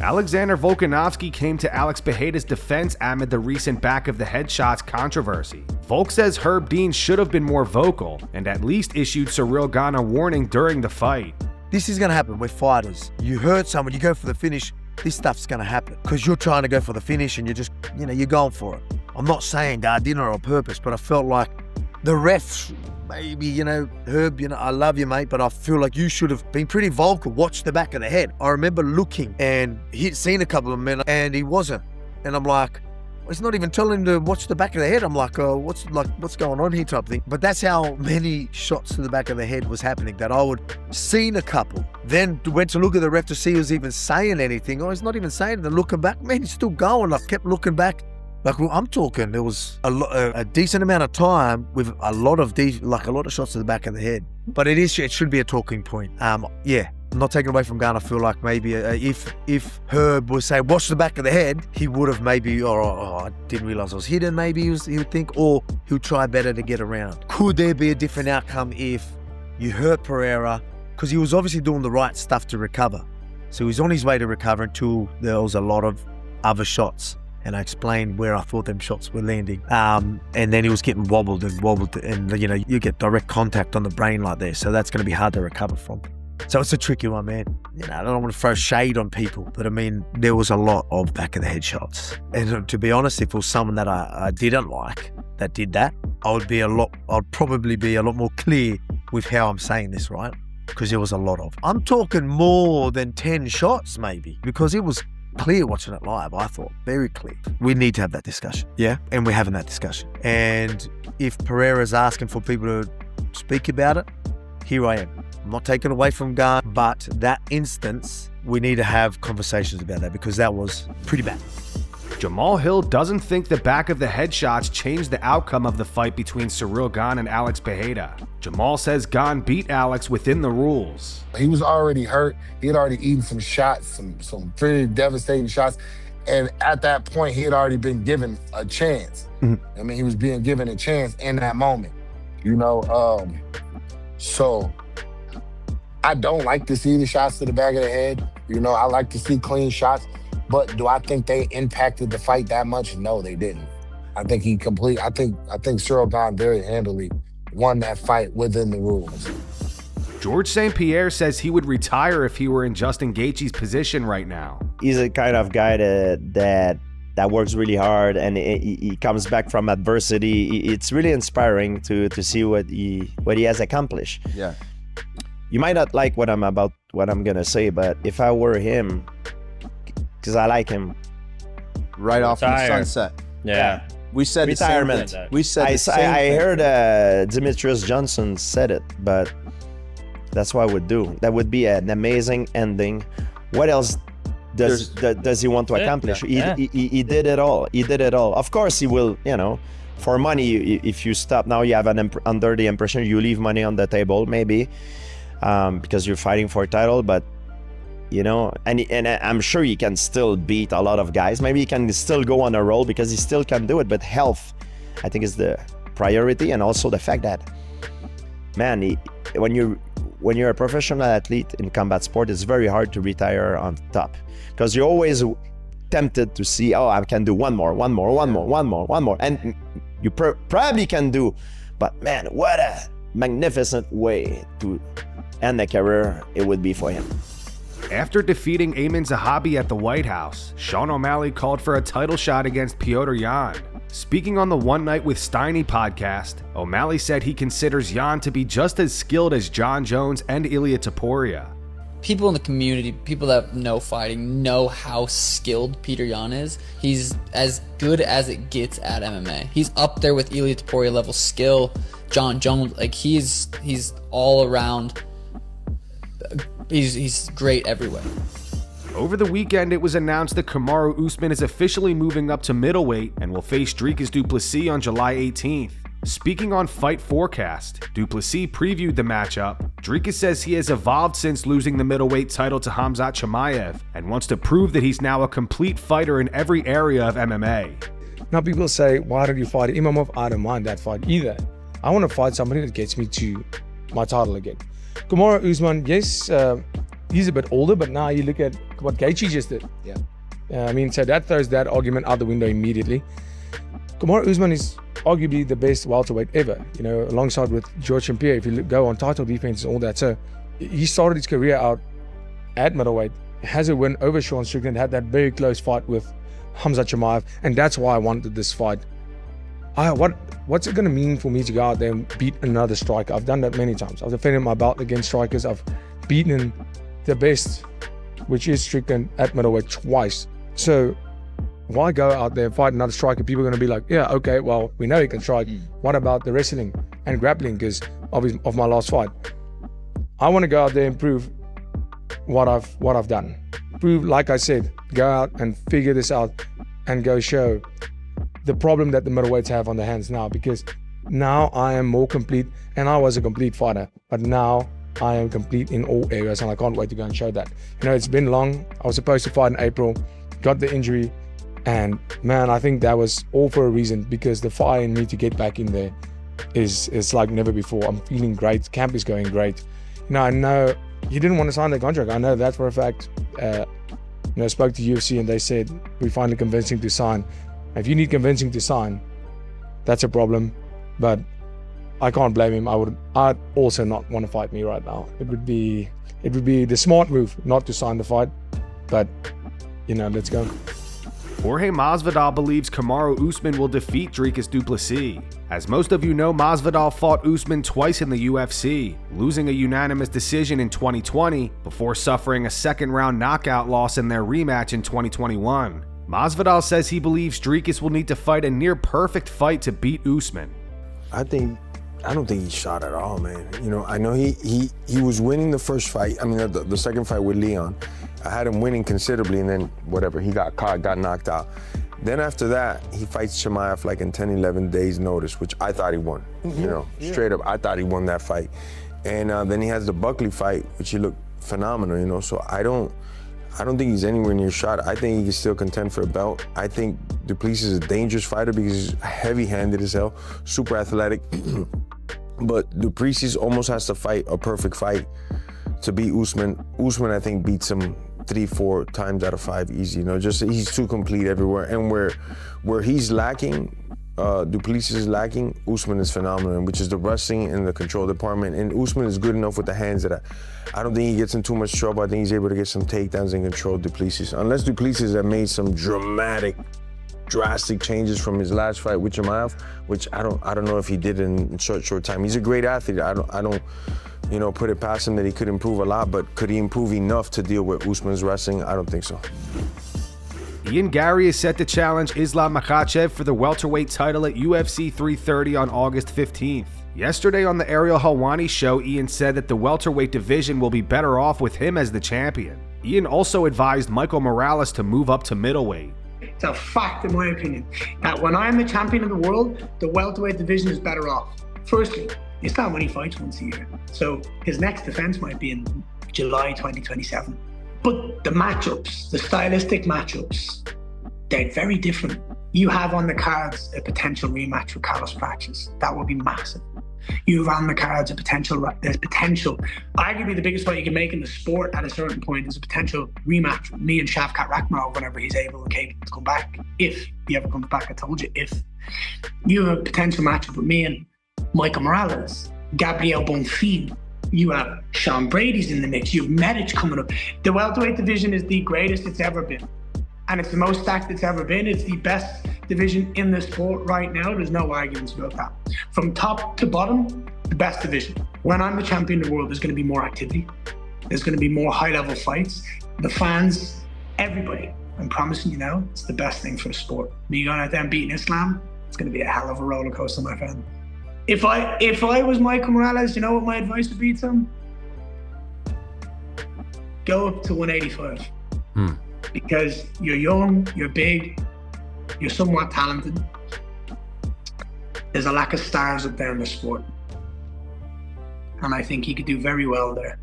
Alexander Volkanovski came to Alex Pereira's defense amid the recent back of the head shots controversy. Volk says Herb Dean should have been more vocal and at least issued Ciryl Gane a warning during the fight. This is going to happen with fighters. You hurt someone, you go for the finish, this stuff's going to happen because you're trying to go for the finish and you're just, you're going for it. I'm not saying that I did it on purpose, but I felt like the refs, maybe, Herb, I love you, mate, but I feel like you should have been pretty vocal. Watch the back of the head. I remember looking and he'd seen a couple of men and he wasn't. And I'm like, it's not even telling him to watch the back of the head. I'm like, what's going on here type thing. But that's how many shots to the back of the head was happening, that I would seen a couple, then went to look at the ref to see he was even saying anything. Oh, he's not even saying it. And looking back, man, he's still going. I kept looking back. Like, well, I'm talking, there was a decent amount of time with a lot of shots to the back of the head. But it should be a talking point. Yeah. Not taken away from Gane, I feel like maybe if Herb would say, watch the back of the head, he would have maybe, I didn't realize I was hidden, maybe he would think, or he would try better to get around. Could there be a different outcome if you hurt Pereira? Because he was obviously doing the right stuff to recover. So he was on his way to recover until there was a lot of other shots. And I explained where I thought them shots were landing. And then he was getting wobbled, and you get direct contact on the brain like this. So that's going to be hard to recover from. So it's a tricky one, man. I don't want to throw shade on people, but I mean, there was a lot of back of the head shots. And to be honest, if it was someone that I didn't like that did that, I'd probably be a lot more clear with how I'm saying this, right? Because there was a lot of. I'm talking more than 10 shots maybe, because it was clear watching it live, I thought, very clear. We need to have that discussion, yeah? And we're having that discussion. And if Pereira's asking for people to speak about it, here I am. I'm not taking away from Gane, but that instance, we need to have conversations about that because that was pretty bad. Jamahal Hill doesn't think the back of the head shots changed the outcome of the fight between Ciryl Gane and Alex Pereira. Jamahal says Gane beat Alex within the rules. He was already hurt. He had already eaten some shots, some pretty devastating shots. And at that point, he had already been given a chance. I mean, he was being given a chance in that moment, So I don't like to see the shots to the back of the head. I like to see clean shots. But do I think they impacted the fight that much? No, they didn't. I think Ciryl Gane very handily won that fight within the rules. George St. Pierre says he would retire if he were in Justin Gaethje's position right now. He's a kind of guy that works really hard, and he comes back from adversity. It's really inspiring to see what he has accomplished. Yeah. You might not like what I'm gonna say, but if I were him, because I like him, right off in the sunset. Yeah. We said retirement. We said the same I thing. heard Demetrius Johnson said it, but that's what I would do. That would be an amazing ending. What else does he want to accomplish? He did it all. He did it all. Of course, he will. For money, if you stop now, you have under the impression you leave money on the table, maybe, because you're fighting for a title, but. And I'm sure he can still beat a lot of guys. Maybe he can still go on a roll because he still can do it. But health, I think, is the priority, and also the fact that, man, when you're a professional athlete in combat sport, it's very hard to retire on top because you're always tempted to see, I can do one more, and you probably can do. But man, what a magnificent way to end a career it would be for him. After defeating Aiemann Zahabi at the White House, Sean O'Malley called for a title shot against Petr Yan. Speaking on the One Night with Steiny podcast, O'Malley said he considers Yan to be just as skilled as John Jones and Ilia Topuria. People in the community, people that know fighting, know how skilled Petr Yan is. He's as good as it gets at MMA. He's up there with Ilia Topuria level skill. John Jones, he's all around. He's great everywhere. Over the weekend, it was announced that Kamaru Usman is officially moving up to middleweight and will face Dricus Du Plessis on July 18th. Speaking on Fight Forecast, Du Plessis previewed the matchup. Dricus says he has evolved since losing the middleweight title to Khamzat Chimaev and wants to prove that he's now a complete fighter in every area of MMA. Now people say, why did you fight Imamov? I don't mind that fight either. I want to fight somebody that gets me to my title again. Kamaru Usman, yes, he's a bit older, but now you look at what Gaethje just did. Yeah. I mean, so that throws that argument out the window immediately. Kamaru Usman is arguably the best welterweight ever, you know, alongside with George St. Pierre, if you go on title defense and all that. So he started his career out at middleweight, has a win over Sean Strickland, had that very close fight with Hamza Chimaev, and that's why I wanted this fight. What's it going to mean for me to go out there and beat another striker? I've done that many times. I've defended my belt against strikers. I've beaten the best, which is Strickland, at middleweight twice. So why go out there and fight another striker? People are going to be like, yeah, okay, well, we know he can strike. What about the wrestling and grappling because of my last fight? I want to go out there and prove what I've done. Prove, like I said, go out and figure this out and go show the problem that the middleweights have on their hands now, because now I am more complete, and I was a complete fighter, but now I am complete in all areas, and I can't wait to go and show that. You know, it's been long. I was supposed to fight in April, got the injury, and man, I think that was all for a reason, because the fire in me to get back in there is like never before. I'm feeling great. Camp is going great. You know, I know he didn't want to sign the contract. I know that for a fact. You know, I spoke to UFC and they said, we finally convinced him to sign. If you need convincing to sign, that's a problem. But I can't blame him. I'd also not want to fight me right now. It would be the smart move not to sign the fight. But, you know, let's go. Jorge Masvidal believes Kamaru Usman will defeat Dricus Du Plessis. As most of you know, Masvidal fought Usman twice in the UFC, losing a unanimous decision in 2020 before suffering a second-round knockout loss in their rematch in 2021. Masvidal says he believes Dricus will need to fight a near-perfect fight to beat Usman. I don't think he shot at all, man. You know, I know he was winning the first fight. I mean, the second fight with Leon. I had him winning considerably, and then whatever, he got caught, got knocked out. Then after that, he fights Chimaev like in 10, 11 days notice, which I thought he won. You know, straight up, I thought he won that fight. And then he has the Buckley fight, which he looked phenomenal, you know, so I don't think he's anywhere near shot. I think he can still contend for a belt. I think Du Plessis is a dangerous fighter because he's heavy-handed as hell, super athletic. But Du Plessis almost has to fight a perfect fight to beat Usman. Usman, I think, beats him 3-4 times out of 5 easy. You know, just he's too complete everywhere. And where he's lacking, Du Plessis is lacking, Usman is phenomenal, which is the wrestling and the control department. And Usman is good enough with the hands that I don't think he gets in too much trouble. I think he's able to get some takedowns and control Du Plessis. Unless Du Plessis has made some drastic changes from his last fight with Jamahal, which I don't know if he did in short time. He's a great athlete. I don't you know, put it past him that he could improve a lot, but could he improve enough to deal with Usman's wrestling? I don't think so. Garry is set to challenge Islam Makhachev for the welterweight title at UFC 330 on August 15th. Yesterday on the Ariel Helwani show, Ian said that the welterweight division will be better off with him as the champion. Ian also advised Michael Morales to move up to middleweight. It's a fact, in my opinion, that when I'm the champion of the world, the welterweight division is better off. Firstly, Islam only fights once a year, so his next defense might be in July 2027. But the matchups, the stylistic matchups, they're very different. You have on the cards a potential rematch with Carlos Praxis. That would be massive. You have on the cards there's potential. Arguably the biggest fight you can make in the sport at a certain point is a potential rematch with me and Shavkat Rakhmonov whenever he's able and capable to come back. If he ever comes back, I told you, if. You have a potential matchup with me and Michael Morales, Gabriel Bonfim. You have Sean Brady's in the mix. You have Medic coming up. The welterweight division is the greatest it's ever been. And it's the most stacked it's ever been. It's the best division in the sport right now. There's no arguments about that. From top to bottom, the best division. When I'm the champion of the world, there's going to be more activity. There's going to be more high-level fights. The fans, everybody. I'm promising you now, it's the best thing for the sport. Me going out there and beating Islam, it's going to be a hell of a roller coaster, my friend. If I was Michael Morales, you know what my advice would be to him? Go up to 185. Because you're young, you're big, you're somewhat talented. There's a lack of stars up there in the sport. And I think he could do very well there.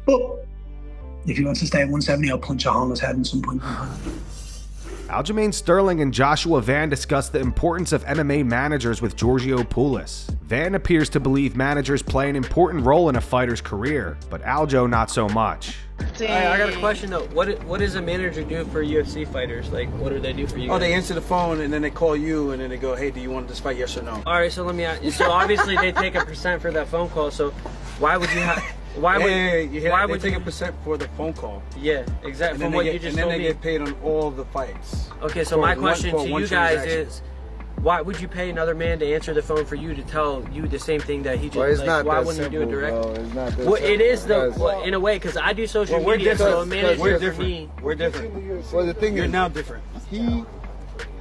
But if he wants to stay at 170, I'll punch a hole in his head at some point in time. Aljamain Sterling and Joshua Van discussed the importance of MMA managers with Giorgio Poulos. Van appears to believe managers play an important role in a fighter's career, but Aljo not so much. Hey, I got a question though. What does a manager do for UFC fighters? Like, what do they do for you? Oh, they answer the phone and then they call you and then they go, hey, do you want this fight, yes or no? All right, so let me ask you. So obviously they take a percent for that phone call. So why would you have? Why would they take a percent for the phone call? Yeah, exactly. From what you just told me. And then they get paid on all the fights. Okay, so my question to you guys is, why would you pay another man to answer the phone for you to tell you the same thing that he just? Well, it's not why that wouldn't simple, you do it direct? bro. It's not that well, simple. it is though, in a way, because I do social media, so a manager for me. We're different. Well, the thing You're is, now different. He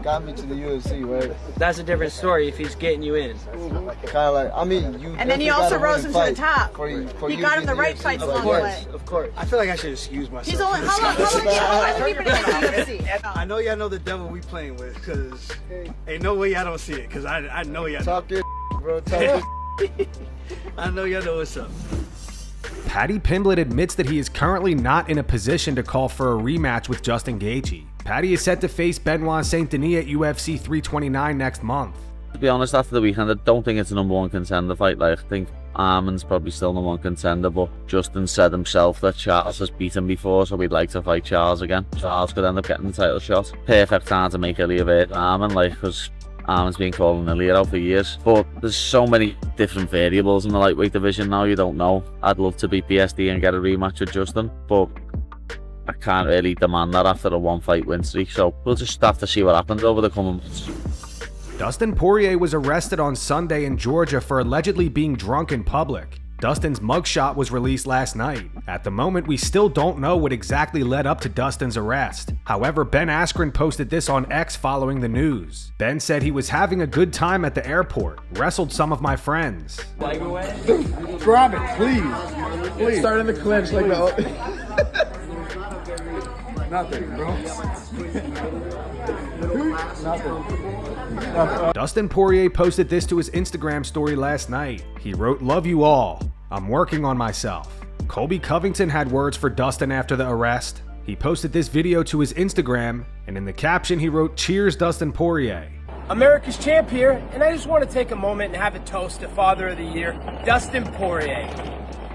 got me to the UFC, right? That's a different story if he's getting you in. Kind of like, I mean, you. And then he also rose him to the top. He got him the right fights along the way. Of course. I feel like I should excuse myself. He's only how long have you been in the UFC? I know y'all know the devil we playing with, because ain't no way y'all don't see it, because I know y'all Talk your bro. Talk your I know y'all know what's up. Paddy Pimblett admits that he is currently not in a position to call for a rematch with Justin Gaethje. Paddy is set to face Benoit Saint Denis at UFC 329 next month. To be honest, after the weekend, I don't think it's a #1 contender fight. Like, I think Arman's probably still #1 contender, but Justin said himself that Charles has beaten before, so we'd like to fight Charles again. Charles could end up getting the title shot. Perfect time to make Ilia beat Arman, like, because Arman's been calling Ilia out for years. But there's so many different variables in the lightweight division now, you don't know. I'd love to beat PSD and get a rematch with Justin, but I can't really demand that after a one-fight win streak, so we'll just have to see what happens over the coming months. Dustin Poirier was arrested on Sunday in Georgia for allegedly being drunk in public. Dustin's mugshot was released last night. At the moment, we still don't know what exactly led up to Dustin's arrest. However, Ben Askren posted this on X following the news. Ben said he was having a good time at the airport, wrestled some of my friends. Grab it, please. Please. Start in the clinch like the. Nothing, bro. Nothing. Dustin Poirier posted this to his Instagram story last night. He wrote, "Love you all. I'm working on myself." Colby Covington had words for Dustin after the arrest. He posted this video to his Instagram, and in the caption he wrote, "Cheers, Dustin Poirier." America's champ here, and I just want to take a moment and have a toast to Father of the Year, Dustin Poirier.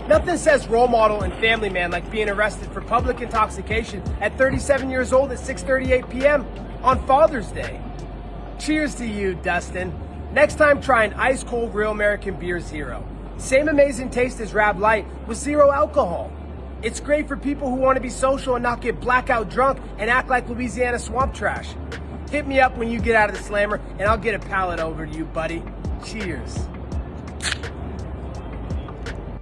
Nothing says role model and family man like being arrested for public intoxication at 37 years old at 6:38 p.m. on Father's Day. Cheers to you, Dustin. Next time, try an ice-cold Real American Beer Zero. Same amazing taste as Rab Light with 0 alcohol. It's great for people who want to be social and not get blackout drunk and act like Louisiana swamp trash. Hit me up when you get out of the slammer and I'll get a pallet over to you, buddy. Cheers.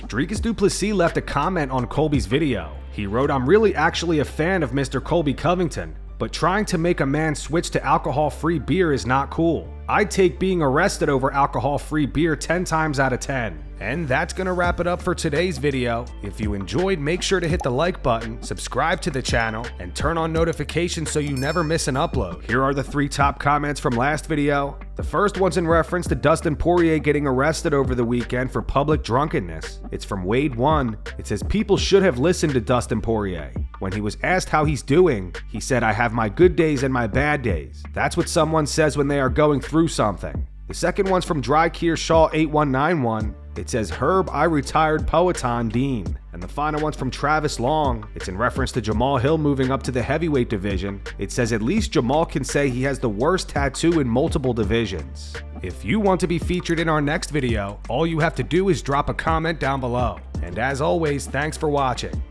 Dricus Du Plessis left a comment on Colby's video. He wrote, "I'm really actually a fan of Mr. Colby Covington, but trying to make a man switch to alcohol-free beer is not cool. I'd take being arrested over alcohol-free beer 10 times out of 10. And that's gonna wrap it up for today's video. If you enjoyed, make sure to hit the like button, subscribe to the channel, and turn on notifications so you never miss an upload. Here are the 3 top comments from last video. The first one's in reference to Dustin Poirier getting arrested over the weekend for public drunkenness. It's from Wade1. It says, "People should have listened to Dustin Poirier. When he was asked how he's doing, he said, 'I have my good days and my bad days.' That's what someone says when they are going through something." The second one's from Drykeer Shaw 8191. It says, "Herb, I retired Poetan Dean." And the final one's from Travis Long. It's in reference to Jamahal Hill moving up to the heavyweight division. It says, "At least Jamal can say he has the worst tattoo in multiple divisions." If you want to be featured in our next video, all you have to do is drop a comment down below. And as always, thanks for watching.